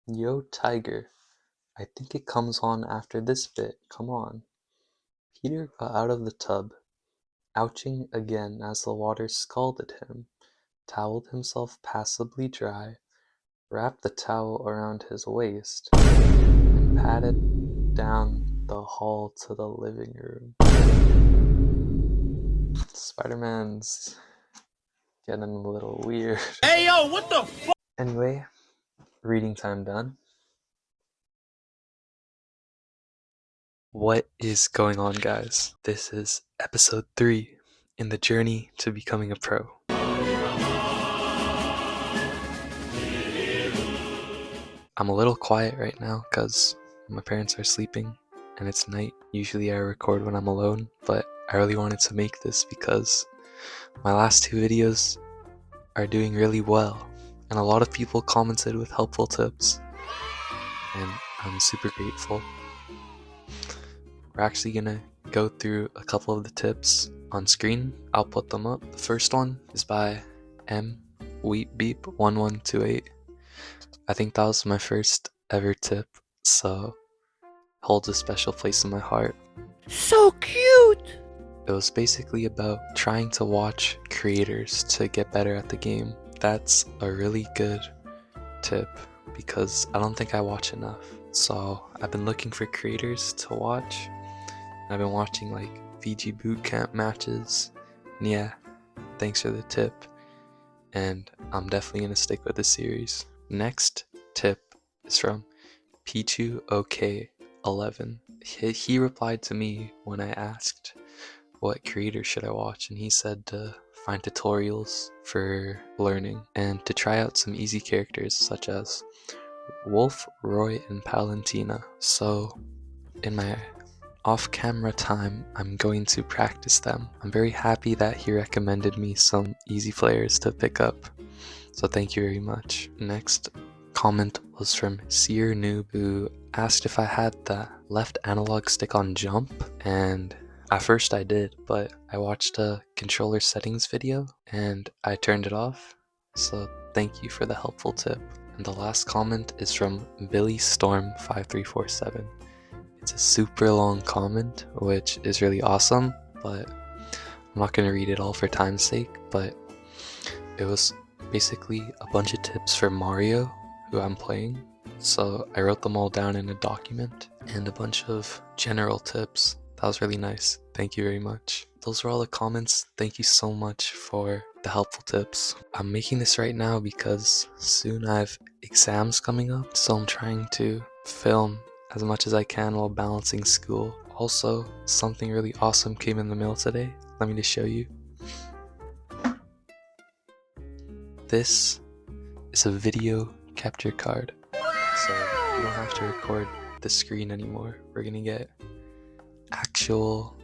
Yo, Tiger. I think it comes on after this bit. Come on. Peter got out of the tub, ouching again as the water scalded him, toweled himself passably dry, wrapped the towel around his waist, and padded down the hall to the living room. Spider-Man's getting a little weird. Hey yo, what the fuck? Anyway, reading time done. What is going on, guys? This is episode 3 in the journey to becoming a pro. I'm a little quiet right now because my parents are sleeping and it's night. Usually I record when I'm alone, but I really wanted to make this because my last 2 videos are doing really well and a lot of people commented with helpful tips and I'm super grateful. We're actually gonna go through a couple of the tips on screen. I'll put them up. The first one is by MWheatBeep1128. I think that was my first ever tip, so holds a special place in my heart. So cute! It was basically about trying to watch creators to get better at the game. That's a really good tip because I don't think I watch enough. So I've been looking for creators to watch. I've been watching like VG bootcamp matches. And yeah, thanks for the tip. And I'm definitely gonna stick with the series. Next tip is from Pichu OK11. He replied to me when I asked what creator should I watch, and he said to find tutorials for learning and to try out some easy characters such as Wolf, Roy, and Palantina. So in my off-camera time, I'm going to practice them. I'm very happy that he recommended me some easy players to pick up, so thank you very much. Next comment was from Seer Noob, who asked if I had the left analog stick on jump, and at first I did, but I watched a controller settings video and I turned it off, so thank you for the helpful tip. And the last comment is from Billy Storm 5347. It's a super long comment, which is really awesome, but I'm not going to read it all for time's sake, but it was basically a bunch of tips for Mario, who I'm playing. So I wrote them all down in a document and a bunch of general tips. That was really nice. Thank you very much. Those were all the comments. Thank you so much for the helpful tips. I'm making this right now because soon I have exams coming up, so I'm trying to film as much as I can while balancing school. Also, something really awesome came in the mail today. Let me just show you. This is a video capture card. So you don't have to record the screen anymore. We're gonna get actual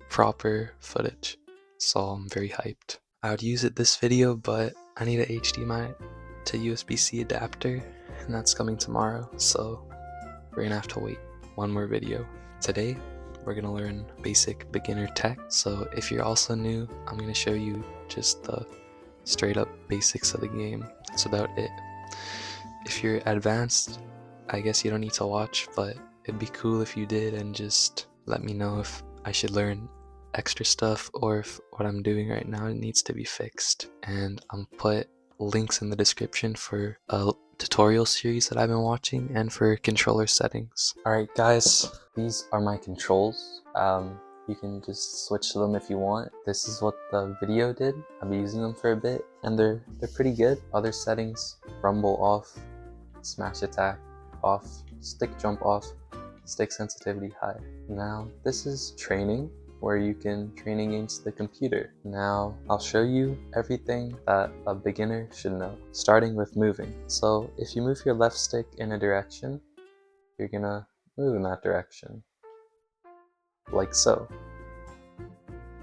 proper footage. So I'm very hyped. I would use it this video, but I need an HDMI to USB-C adapter, and that's coming tomorrow. So we're gonna have to wait one more video. Today, we're gonna learn basic beginner tech. So if you're also new, I'm gonna show you just the straight up basics of the game. That's about it. If you're advanced, I guess you don't need to watch, but it'd be cool if you did and just let me know if I should learn extra stuff or if what I'm doing right now needs to be fixed. And I'm put links in the description for a tutorial series that I've been watching and for controller settings. Alright guys, these are my controls. You can just switch to them if you want. This is what the video did. I've been using them for a bit and they're pretty good. Other settings: rumble off, smash attack off, stick jump off, stick sensitivity high. Now this is training, where you can train against the computer. Now I'll show you everything that a beginner should know, starting with moving. So if you move your left stick in a direction, you're gonna move in that direction, like so.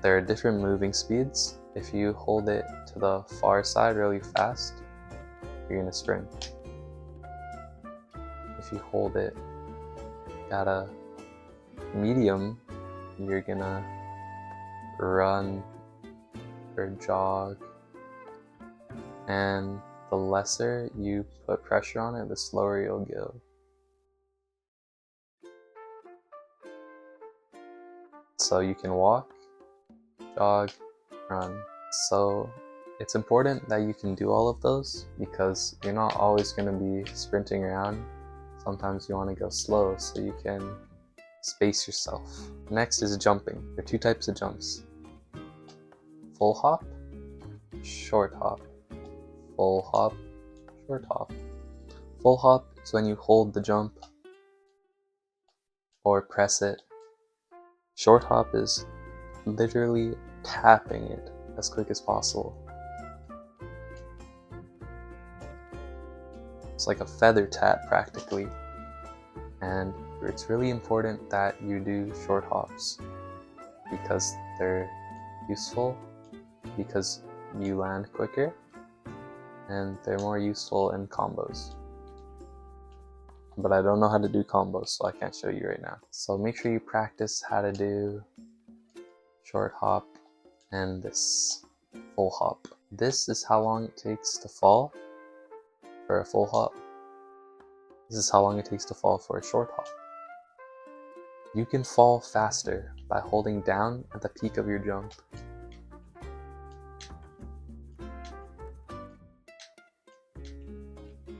There are different moving speeds. If you hold it to the far side really fast, you're gonna sprint. If you hold it at a medium, you're gonna run or jog. And the the lesser you put pressure on it, the slower you'll go. So you can walk, jog, run. So it's important that you can do all of those because you're not always going to be sprinting around. Sometimes you want to go slow so you can space yourself. Next is jumping. There are two types of jumps. Full hop, short hop. Full hop, short hop. Full hop is when you hold the jump or press it. Short hop is literally tapping it as quick as possible. It's like a feather tap practically. And it's really important that you do short hops because they're useful, because you land quicker, and they're more useful in combos. But I don't know how to do combos, so I can't show you right now. So make sure you practice how to do short hop and this full hop. This is how long it takes to fall for a full hop. This is how long it takes to fall for a short hop. You can fall faster by holding down at the peak of your jump.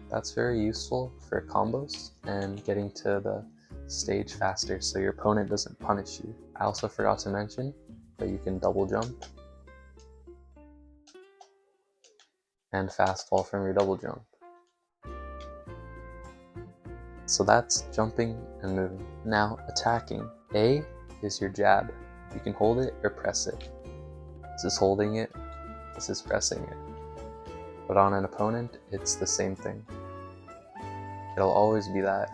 That's very useful for combos and getting to the stage faster so your opponent doesn't punish you. I also forgot to mention that you can double jump and fast fall from your double jump. So that's jumping and moving. Now attacking. A is your jab. You can hold it or press it. This is holding it, this is pressing it. But on an opponent, it's the same thing. It'll always be that.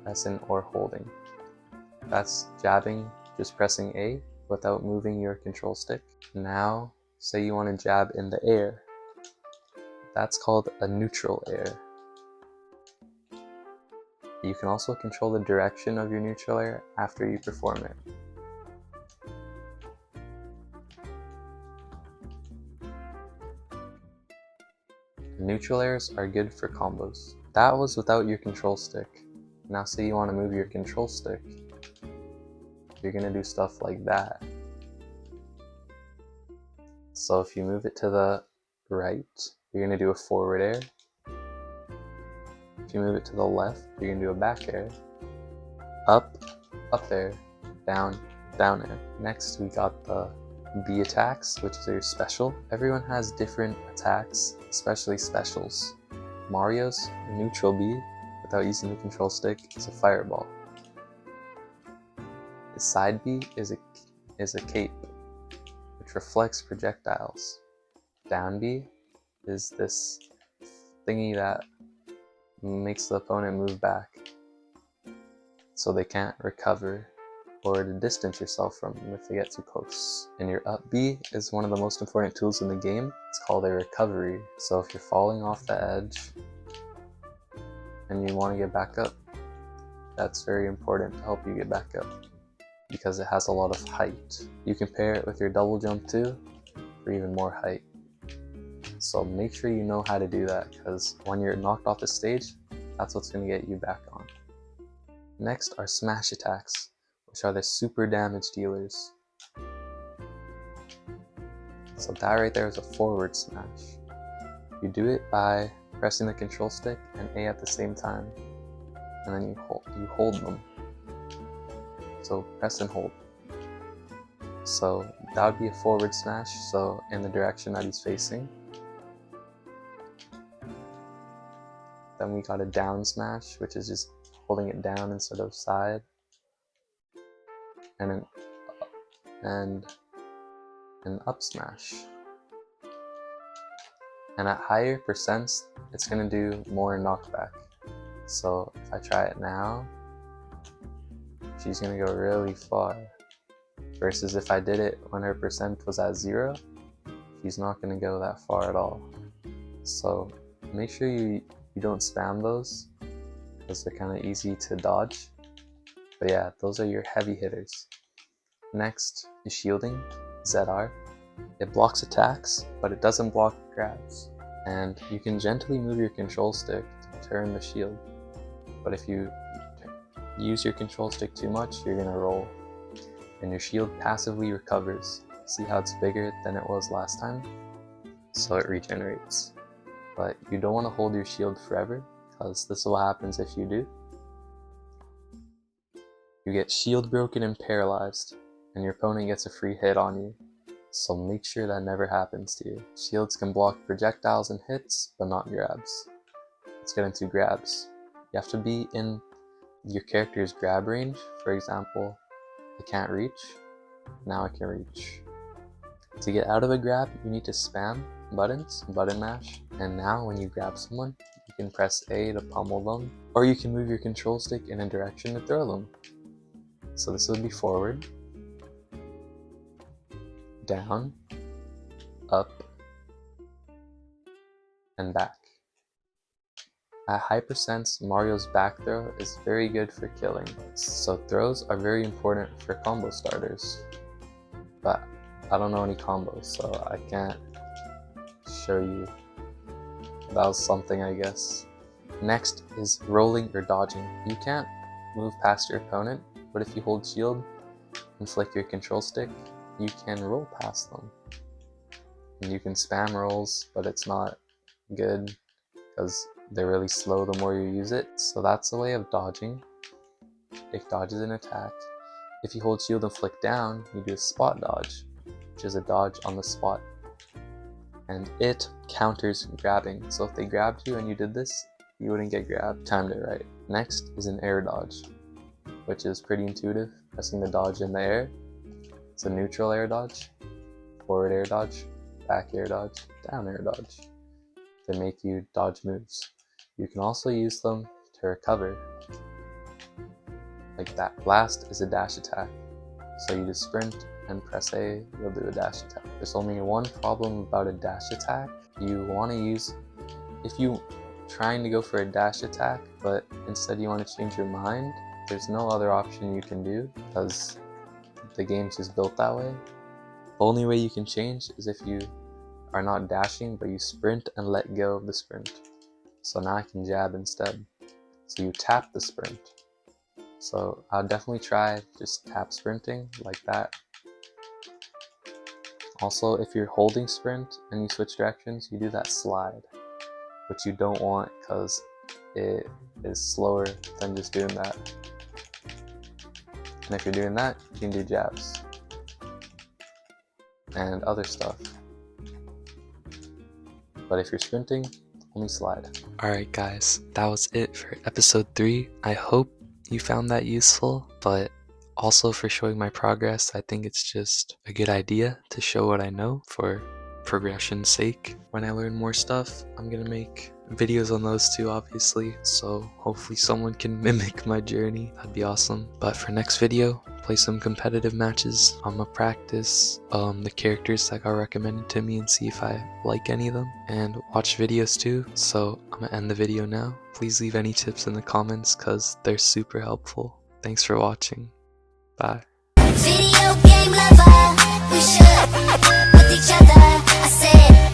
Pressing or holding. That's jabbing, just pressing A without moving your control stick. Now, say you want to jab in the air. That's called a neutral air. You can also control the direction of your neutral air after you perform it. Neutral airs are good for combos. That was without your control stick. Now say you want to move your control stick. You're going to do stuff like that. So if you move it to the right, you're going to do a forward air. If you move it to the left, you're going to do a back air. Up, up air, down, down air. Next we got the B attacks, which is your special. Everyone has different attacks, especially specials. Mario's neutral B, without using the control stick, is a fireball. His side B is a cape, which reflects projectiles. Down B is this thingy that makes the opponent move back so they can't recover or to distance yourself from them if they get too close. And your up B is one of the most important tools in the game. It's called a recovery. So if you're falling off the edge and you want to get back up, that's very important to help you get back up because it has a lot of height. You can pair it with your double jump too for even more height. So make sure you know how to do that because when you're knocked off the stage, that's what's going to get you back on. Next are smash attacks, which are the super damage dealers. So that right there is a forward smash. You do it by pressing the control stick and A at the same time, and then you hold them. So press and hold. So that would be a forward smash, so in the direction that he's facing. Then we got a down smash, which is just holding it down instead of side. And an up smash. And at higher percents, it's going to do more knockback. So if I try it now, she's going to go really far. Versus if I did it when her percent was at 0, she's not going to go that far at all. So make sure you don't spam those because they're kind of easy to dodge. But yeah, those are your heavy hitters. Next is shielding, ZR. It blocks attacks, but it doesn't block grabs. And you can gently move your control stick to turn the shield, but if you use your control stick too much, you're gonna roll, and your shield passively recovers. See how it's bigger than it was last time? So it regenerates. But you don't want to hold your shield forever, because this is what happens if you do. You get shield broken and paralyzed, and your opponent gets a free hit on you. So make sure that never happens to you. Shields can block projectiles and hits, but not grabs. Let's get into grabs. You have to be in your character's grab range. For example, I can't reach, now I can reach. To get out of a grab, you need to spam buttons, button mash, and now when you grab someone, you can press A to pummel them, or you can move your control stick in a direction to throw them. So this would be forward, down, up, and back. At Hypersense, Mario's back throw is very good for killing, so throws are very important for combo starters. But I don't know any combos, so I can't show you. That was something, I guess. Next is rolling or dodging. You can't move past your opponent, but if you hold shield and flick your control stick, you can roll past them. And you can spam rolls, but it's not good because they're really slow the more you use it. So that's a way of dodging. It dodges an attack. If you hold shield and flick down, you do a spot dodge, which is a dodge on the spot. And it counters grabbing. So if they grabbed you and you did this, you wouldn't get grabbed. Timed it right. Next is an air dodge, which is pretty intuitive. Pressing the dodge in the air. It's a neutral air dodge, forward air dodge, back air dodge, down air dodge. They make you dodge moves. You can also use them to recover, like that. Last is a dash attack. So you just sprint and press A, you'll do a dash attack. There's only one problem about a dash attack. You want to use, if you trying to go for a dash attack, but instead you want to change your mind, there's no other option you can do because the game's just built that way. The only way you can change is if you are not dashing, but you sprint and let go of the sprint. So now I can jab instead. So you tap the sprint. So I'll definitely try just tap sprinting like that. Also, if you're holding sprint and you switch directions, you do that slide, which you don't want because it is slower than just doing that. And if you're doing that, you can do jabs and other stuff. But if you're sprinting, only slide. Alright guys, that was it for episode 3. I hope you found that useful, but also for showing my progress. I think it's just a good idea to show what I know for progression's sake. When I learn more stuff, I'm gonna make videos on those too, obviously, so hopefully someone can mimic my journey. That'd be awesome. But for next video, play some competitive matches. I'm gonna practice the characters that got recommended to me and see if I like any of them, and watch videos too. So I'm gonna end the video now. Please leave any tips in the comments because they're super helpful. Thanks for watching. Bye. Video game lover, we should with each other. I said